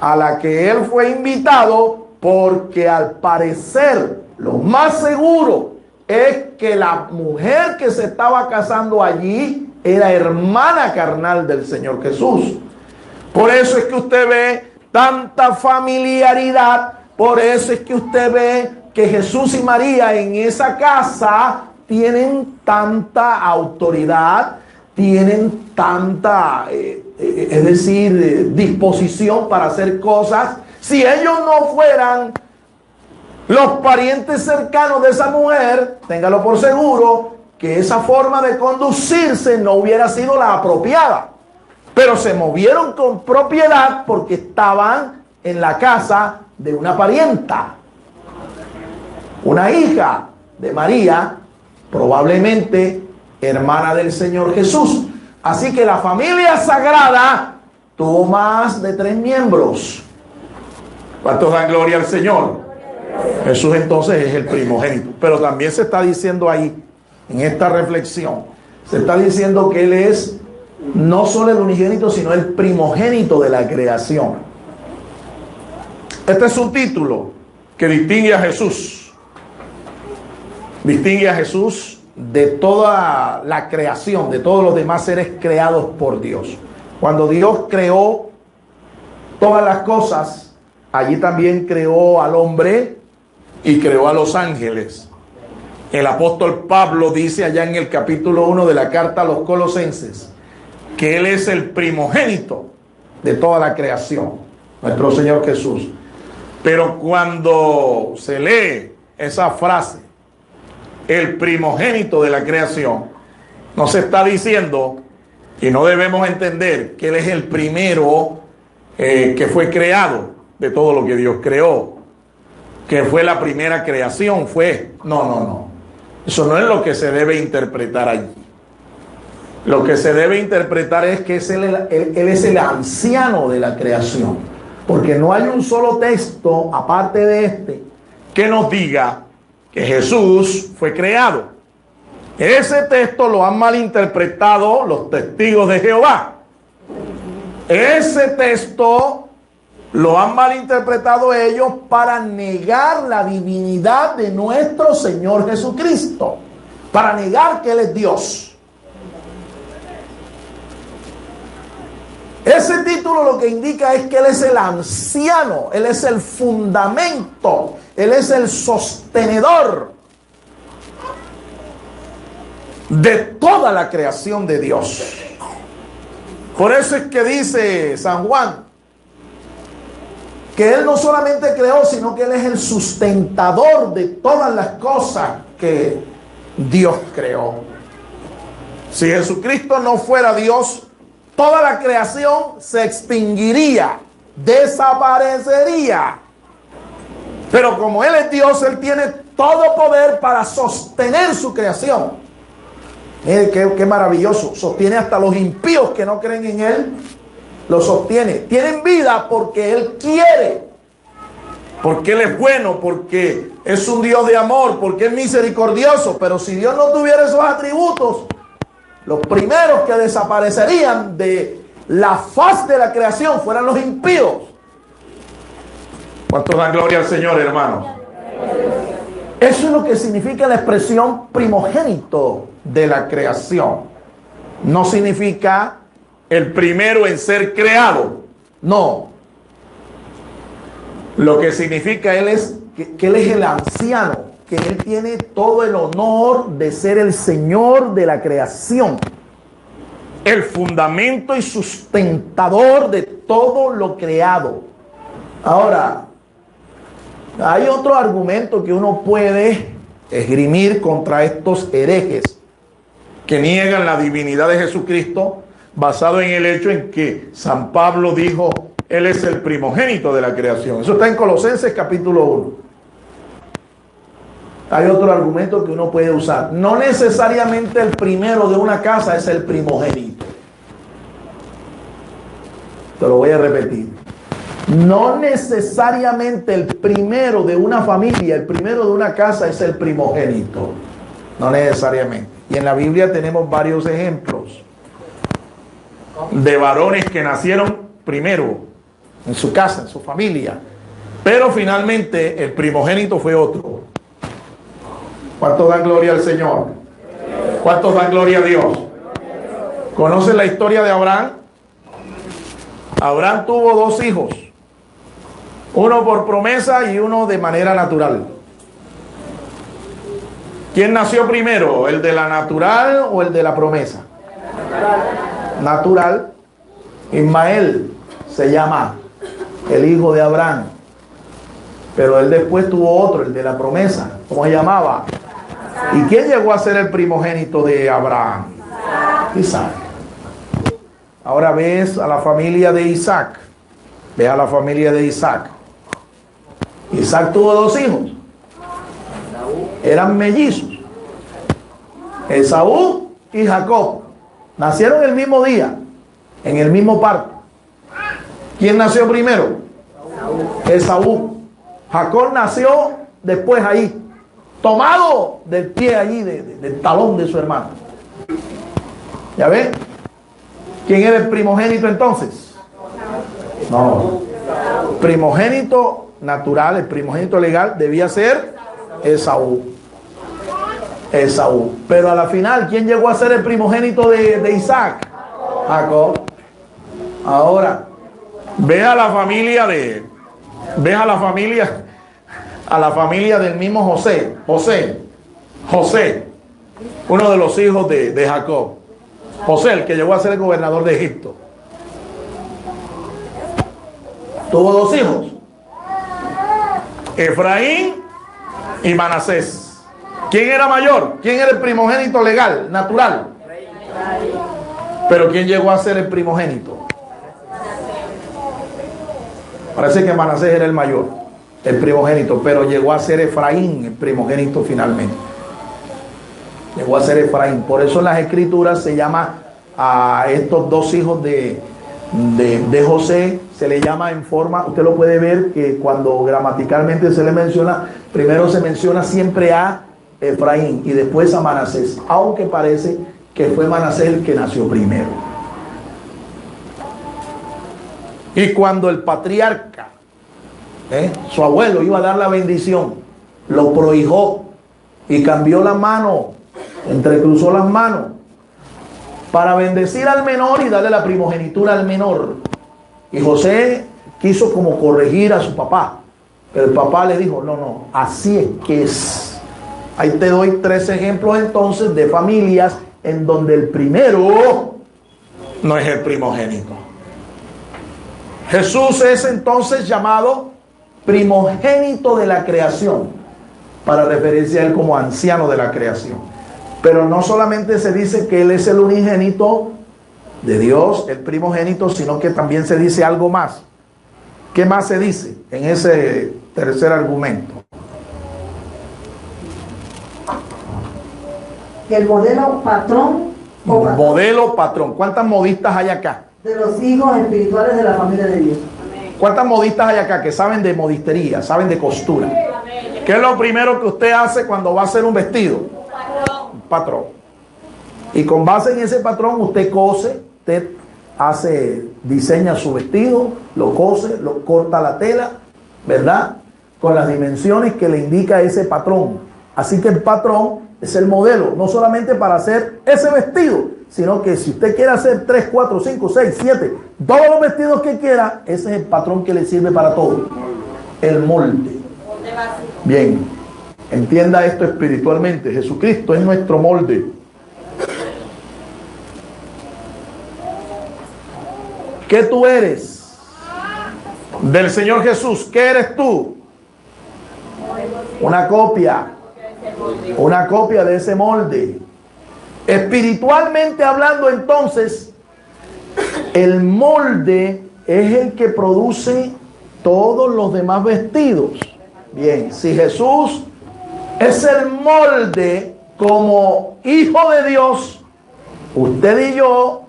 a la que él fue invitado, porque al parecer lo más seguro es que la mujer que se estaba casando allí era hermana carnal del Señor Jesús. Por eso es que usted ve tanta familiaridad, por eso es que usted ve que Jesús y María en esa casa tienen tanta autoridad, tienen tanta, es decir, disposición para hacer cosas. Si ellos no fueran los parientes cercanos de esa mujer, téngalo por seguro que esa forma de conducirse no hubiera sido la apropiada. Pero se movieron con propiedad porque estaban en la casa de una parienta, una hija de María, probablemente hermana del Señor Jesús. Así que la familia sagrada tuvo más de 3 miembros. ¿Cuántos dan gloria al Señor? Jesús entonces es el primogénito. Pero también se está diciendo ahí, en esta reflexión, se está diciendo que Él es no solo el unigénito, sino el primogénito de la creación. Este es un título que distingue a Jesús. Distingue a Jesús de toda la creación, de todos los demás seres creados por Dios. Cuando Dios creó todas las cosas, allí también creó al hombre y creó a los ángeles. El apóstol Pablo dice allá en el capítulo 1 de la carta a los Colosenses que Él es el primogénito de toda la creación, nuestro Señor Jesús. Pero cuando se lee esa frase, el primogénito de la creación, no se está diciendo, y no debemos entender, que Él es el primero que fue creado de todo lo que Dios creó, que fue la primera creación, no. Eso no es lo que se debe interpretar allí. Lo que se debe interpretar es que Él es el anciano de la creación, porque no hay un solo texto, aparte de este, que nos diga que Jesús fue creado. Ese texto lo han malinterpretado los testigos de Jehová. Ese texto lo han malinterpretado ellos para negar la divinidad de nuestro Señor Jesucristo, para negar que Él es Dios. Ese título lo que indica es que Él es el anciano, Él es el fundamento, Él es el sostenedor de toda la creación de Dios. Por eso es que dice San Juan que Él no solamente creó, sino que Él es el sustentador de todas las cosas que Dios creó. Si Jesucristo no fuera Dios, toda la creación se extinguiría, desaparecería. Pero como Él es Dios, Él tiene todo poder para sostener su creación. Mire qué maravilloso. Sostiene hasta los impíos que no creen en Él. Lo sostiene. Tienen vida porque Él quiere. Porque Él es bueno. Porque es un Dios de amor. Porque es misericordioso. Pero si Dios no tuviera esos atributos, los primeros que desaparecerían de la faz de la creación fueran los impíos. ¿Cuántos dan gloria al Señor, hermanos? Eso es lo que significa la expresión primogénito de la creación. No significa el primero en ser creado. No. Lo que significa Él es que Él es el anciano, que Él tiene todo el honor de ser el Señor de la creación, el fundamento y sustentador de todo lo creado. Ahora, hay otro argumento que uno puede esgrimir contra estos herejes que niegan la divinidad de Jesucristo, basado en el hecho en que San Pablo dijo Él es el primogénito de la creación. Eso está en Colosenses capítulo 1. Hay otro argumento que uno puede usar. No necesariamente el primero de una casa es el primogénito. Te lo voy a repetir. No necesariamente el primero de una familia, el primero de una casa es el primogénito. No necesariamente. Y en la Biblia tenemos varios ejemplos de varones que nacieron primero en su casa, en su familia. Pero finalmente el primogénito fue otro. ¿Cuántos dan gloria al Señor? ¿Cuántos dan gloria a Dios? ¿Conocen la historia de Abraham? Abraham tuvo dos hijos. Uno por promesa y uno de manera natural. ¿Quién nació primero? ¿El de la natural o el de la promesa? Natural. Ismael se llama el hijo de Abraham. Pero él después tuvo otro, el de la promesa. ¿Cómo se llamaba? ¿Y quién llegó a ser el primogénito de Abraham? Isaac. Ahora ves a la familia de Isaac. Ve a la familia de Isaac. Isaac tuvo dos hijos. Eran mellizos. Esaú y Jacob. Nacieron el mismo día, en el mismo parto. ¿Quién nació primero? Esaú. Jacob nació después ahí, tomado del pie allí, del talón de su hermano. ¿Ya ven? ¿Quién era el primogénito entonces? No. Primogénito natural, el primogénito legal debía ser Esaú. Esaú. Pero a la final, ¿quién llegó a ser el primogénito de Isaac? Jacob. Ahora, ve a la familia del mismo José. José, uno de los hijos de Jacob. José, el que llegó a ser el gobernador de Egipto. Tuvo dos hijos, Efraín y Manasés. ¿Quién era mayor? ¿Quién era el primogénito legal, natural? Pero ¿quién llegó a ser el primogénito? Parece que Manasés era el mayor, el primogénito, pero llegó a ser Efraín el primogénito finalmente. Llegó a ser Efraín. Por eso en las escrituras se llama a estos dos hijos de José, se le llama en forma, usted lo puede ver que cuando gramaticalmente se le menciona, primero se menciona siempre a Efraín y después a Manasés, aunque parece que fue Manasés el que nació primero. Y cuando el patriarca, su abuelo, iba a dar la bendición, lo prohijó y cambió la mano, entrecruzó las manos para bendecir al menor y darle la primogenitura al menor. Y José quiso como corregir a su papá, pero el papá le dijo, no, así es que es. Ahí te doy 3 ejemplos entonces de familias en donde el primero no es el primogénito. Jesús es entonces llamado primogénito de la creación, para referirse a él como anciano de la creación. Pero no solamente se dice que él es el unigénito de Dios, el primogénito, sino que también se dice algo más. ¿Qué más se dice en ese tercer argumento? El modelo patrón o patrón Modelo patrón. ¿Cuántas modistas hay acá? de los hijos espirituales de la familia de Dios. ¿Cuántas modistas hay acá que saben de modistería, saben de costura? ¿Qué es lo primero que usted hace cuando va a hacer un vestido? Un patrón. Y con base en ese patrón usted cose, usted diseña su vestido, lo cose, lo corta la tela, ¿verdad? Con las dimensiones que le indica ese patrón. Así que el patrón es el modelo, no solamente para hacer ese vestido, sino que si usted quiere hacer 3, 4, 5, 6, 7, todos los vestidos que quiera, ese es el patrón que le sirve para todo. El molde. Bien, entienda esto espiritualmente. Jesucristo es nuestro molde. ¿Qué tú eres del Señor Jesús? ¿Qué eres tú? Una copia de ese molde. Espiritualmente hablando, entonces, El molde es el que produce todos los demás vestidos. Bien, si Jesús es el molde como Hijo de Dios, usted y yo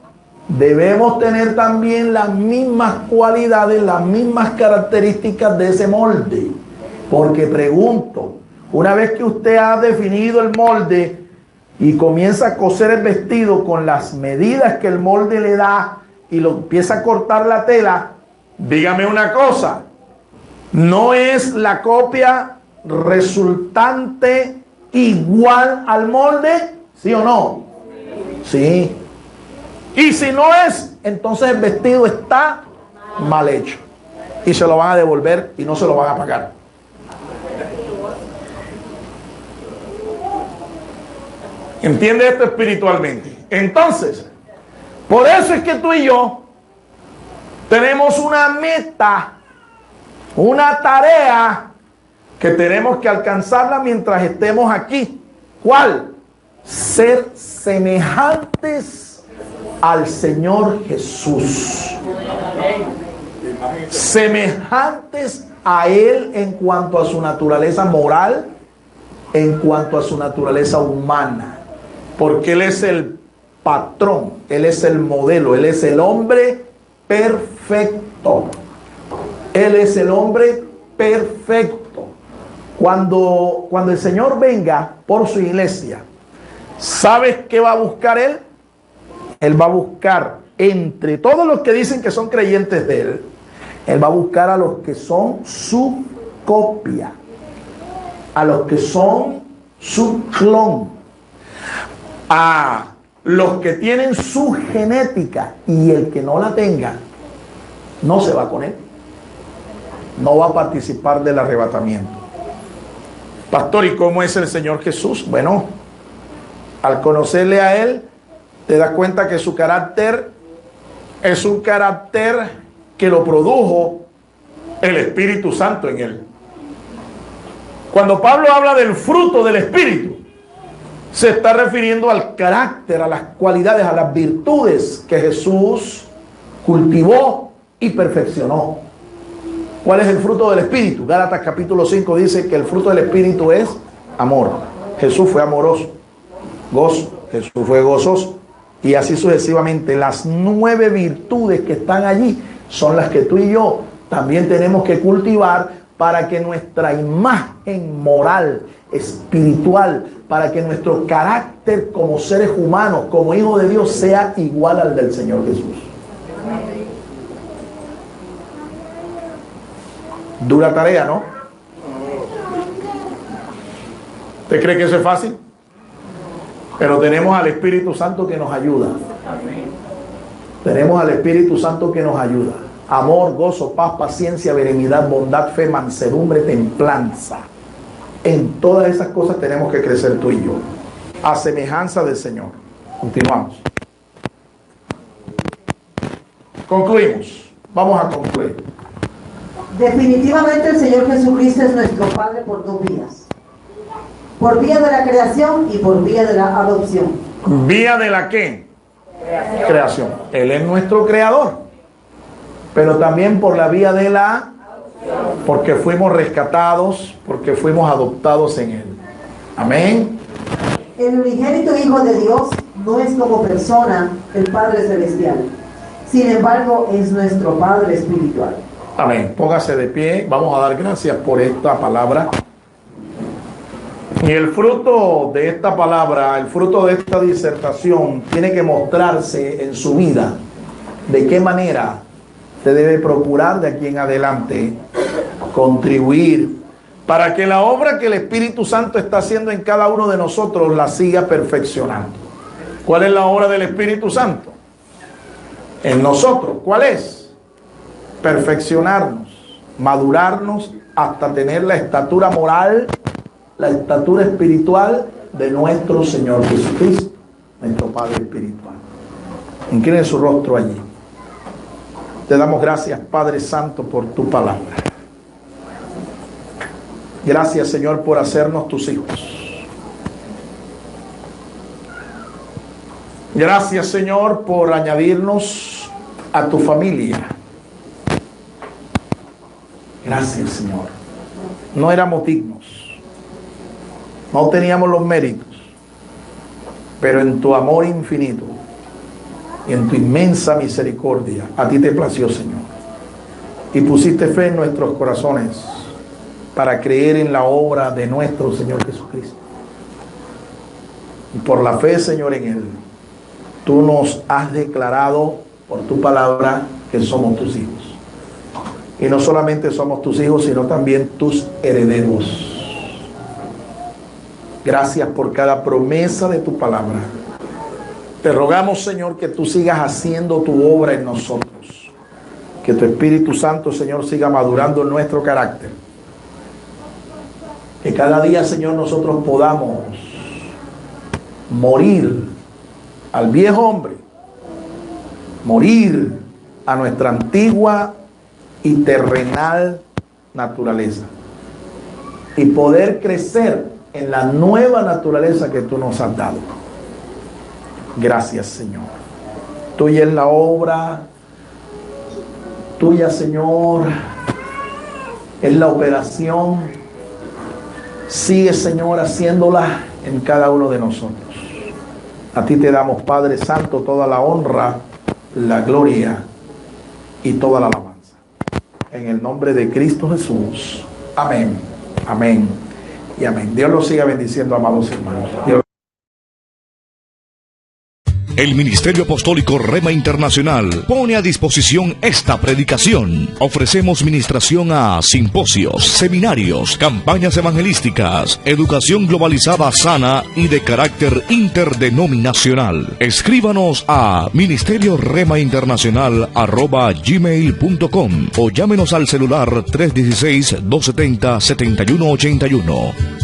debemos tener también las mismas cualidades, las mismas características de ese molde. Porque pregunto, una vez que usted ha definido el molde y comienza a coser el vestido con las medidas que el molde le da y lo empieza a cortar la tela, dígame una cosa, ¿no es la copia resultante igual al molde? ¿Sí o no? Sí. Y si no es, entonces el vestido está mal hecho y se lo van a devolver y no se lo van a pagar. ¿Entiende esto espiritualmente? Entonces, por eso es que tú y yo tenemos una meta, una tarea que tenemos que alcanzarla mientras estemos aquí. ¿Cuál? Ser semejantes al Señor Jesús. Semejantes a Él en cuanto a su naturaleza moral, en cuanto a su naturaleza humana. Porque Él es el patrón, Él es el modelo, Él es el hombre perfecto. Él es el hombre perfecto. Cuando el Señor venga por su iglesia, ¿sabes qué va a buscar Él? Él va a buscar entre todos los que dicen que son creyentes de Él, Él va a buscar a los que son su copia, a los que son su clon, a los que tienen su genética, y el que no la tenga no se va con Él, no va a participar del arrebatamiento. Pastor, ¿y cómo es el Señor Jesús? Bueno, al conocerle a Él, te das cuenta que su carácter es un carácter que lo produjo el Espíritu Santo en Él. Cuando Pablo habla del fruto del Espíritu, se está refiriendo al carácter, a las cualidades, a las virtudes que Jesús cultivó y perfeccionó. ¿Cuál es el fruto del Espíritu? Gálatas capítulo 5 dice que el fruto del Espíritu es amor. Jesús fue amoroso. Gozo. Jesús fue gozoso. Y así sucesivamente. Las 9 virtudes que están allí son las que tú y yo también tenemos que cultivar para que nuestra imagen moral, espiritual, para que nuestro carácter como seres humanos, como hijos de Dios, sea igual al del Señor Jesús. Dura tarea, ¿no? ¿Usted cree que eso es fácil? Pero tenemos al Espíritu Santo que nos ayuda. Tenemos al Espíritu Santo que nos ayuda. Amor, gozo, paz, paciencia, benignidad, bondad, fe, mansedumbre, templanza. En todas esas cosas tenemos que crecer tú y yo, a semejanza del Señor. Continuamos. Concluimos. Vamos a concluir. Definitivamente el Señor Jesucristo es nuestro Padre por 2 vías. Por vía de la creación y por vía de la adopción. ¿Vía de la qué? Creación. Él es nuestro creador. Pero también por la vía de la... porque fuimos rescatados, porque fuimos adoptados en Él. Amén. El unigénito Hijo de Dios no es como persona el Padre Celestial. Sin embargo, es nuestro Padre Espiritual. Amén. Póngase de pie. Vamos a dar gracias por esta palabra. Y el fruto de esta palabra, el fruto de esta disertación, tiene que mostrarse en su vida. ¿De qué manera se debe procurar de aquí en adelante contribuir para que la obra que el Espíritu Santo está haciendo en cada uno de nosotros la siga perfeccionando? ¿Cuál es la obra del Espíritu Santo en nosotros? ¿Cuál es? Perfeccionarnos, madurarnos hasta tener la estatura moral, la estatura espiritual de nuestro Señor Jesucristo, nuestro Padre espiritual. Incline su rostro allí. Te damos gracias, Padre Santo, por tu palabra. Gracias, Señor, por hacernos tus hijos. Gracias, Señor, por añadirnos a tu familia. Gracias, Señor. No éramos dignos, no teníamos los méritos, pero en tu amor infinito y en tu inmensa misericordia, a ti te plació, Señor, y pusiste fe en nuestros corazones para creer en la obra de nuestro Señor Jesucristo. Y por la fe, Señor, en Él, tú nos has declarado por tu palabra que somos tus hijos. Y no solamente somos tus hijos, sino también tus herederos. Gracias por cada promesa de tu palabra. Te rogamos, Señor, que tú sigas haciendo tu obra en nosotros. Que tu Espíritu Santo, Señor, siga madurando nuestro carácter. Que cada día, Señor, nosotros podamos morir al viejo hombre, morir a nuestra antigua y terrenal naturaleza, y poder crecer en la nueva naturaleza que tú nos has dado. Gracias, Señor. Tuya es la obra, tuya, Señor, es la operación. Sigue, Señor, haciéndola en cada uno de nosotros. A ti te damos, Padre Santo, toda la honra, la gloria y toda la alabanza. En el nombre de Cristo Jesús. Amén. Amén. Y amén. Dios los siga bendiciendo, amados hermanos. Dios. El Ministerio Apostólico Rema Internacional pone a disposición esta predicación. Ofrecemos ministración a simposios, seminarios, campañas evangelísticas, educación globalizada sana y de carácter interdenominacional. Escríbanos a ministerioremainternacional@gmail.com o llámenos al celular 316-270-7181.